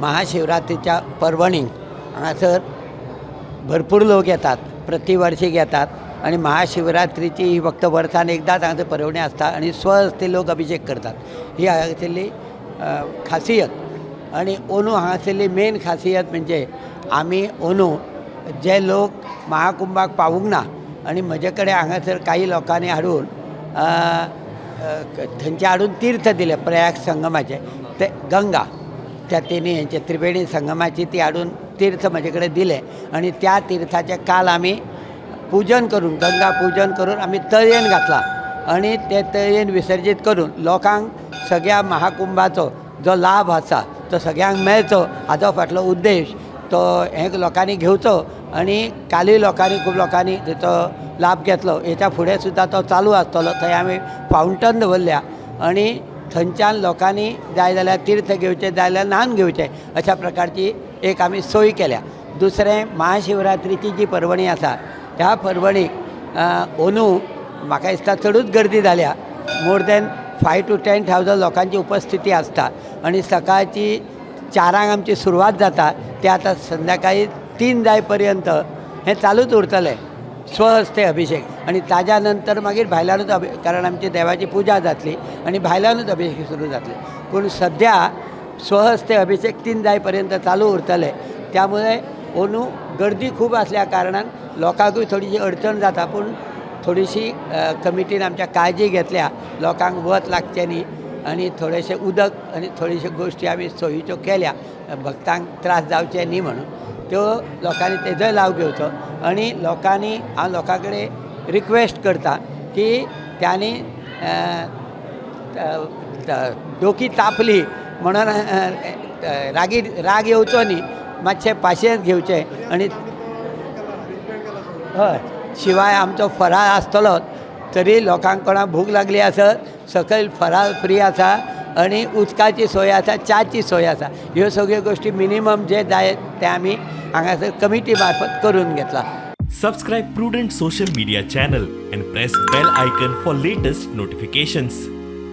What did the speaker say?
महाशिवरात्रीच्या पर्वणीक हांगासर भरपूर लोक येतात, प्रतिवर्षीक येतात आणि महाशिवरात्रीची ही फक्त वर्सान एकदाच हांगासर पर्वणी आसता आणि स्वहस्ते लोक अभिषेक करतात. ही हांगासरली खासियत. आणि अंदू हांगासरली मेन खासियत म्हणजे आमी अंदू जे लोक महाकुंभाक पावूंक ना आणि म्हजे कडेन हांगासर काही लोकांनी हाडून थंयचे हाडून तीर्थ दिले प्रयाग संगमाचे, ते गंगा त्या तिनी हेंचे त्रिवेणी संगमाची ती हाडून तीर्थ म्हजे कडेन दिले आणि त्या तीर्थाचे काल आमी पूजन करून गंगा पूजन करून आमी तळयेन घातला आणि ते तळयेन विसर्जीत करून लोकांक सगळ्या महाकुंभाचो जो लाभ आसा तो सगळ्यांक मेळचो हाचो फाटलो उद्देश तो हे लोकांनी घेवचो. आणि कालूय लोकांनी खूब लोकांनी तेचो लाभ घेतलो. हेच्या फुडें सुद्दां तो चालू आसतलो. थंय आमी फावंटन दवरल्या आणि थंयच्यान लोकांनी जाय जाल्यार तीर्थ घेवचे, जाय जाल्यार न्हावन घेवचे अशा प्रकारची एक आमी सोय केल्या. दुसरें महाशिवरात्रीची जी पर्वणी आसा ह्या पर्वणीक अंदू म्हाका दिसता चडूच गर्दी जाल्या. मोर दॅन 5 to 10,000 लोकांची उपस्थिती आसता आणि सकाळची 4 आमची सुरवात जाता ते आतां संध्याकाळी 3 जाय पर्यंत हें चालूच उरतलें स्वहस्ते अभिषेक. आणि ताज्या नंतर मागीर भायल्यानूच कारण आमची देवाची पुजा जातली आणि भायल्यानूच अभिषेक सुरू जातले. पूण सद्या स्वहस्ते अभिषेक 3 जाय पर्यंत चालू उरतले. त्यामुळे अंदू गर्दी खूब आसल्या कारणान लोकांकूय थोडीशी अडचण जाता. पूण थोडीशी कमिटीन आमच्या काळजी घेतल्या लोकांक वत लागचें न्ही आणि थोडेशें उदक आणि थोड्योश्यो गोश्टी आमी सोयीच्यो केल्या भक्तांक त्रास जावचे न्ही म्हणून. त्यो लोकांनी तेजोय लाव घेवचो. आणि लोकांनी हांव लोकां कडेन रिक्वेस्ट करता की त्यांनी दोकी तापली म्हणून राग येवचो न्ही, मातशें पाशियेंस घेवचें. आणि हय, शिवाय आमचो फराळ आसतलोच तरी लोकांक कोणाक भूक लागली आसत सकयल फराळ फ्री आसा आणि उदकाची सोय आसा, च्याची सोय आसा. ह्यो सगळ्यो गोश्टी मिनिमम जे जाय ते आमी हांगासर कमिटी मार्फत करून घेतला. Subscribe Prudent social media channel and press bell icon for latest notifications.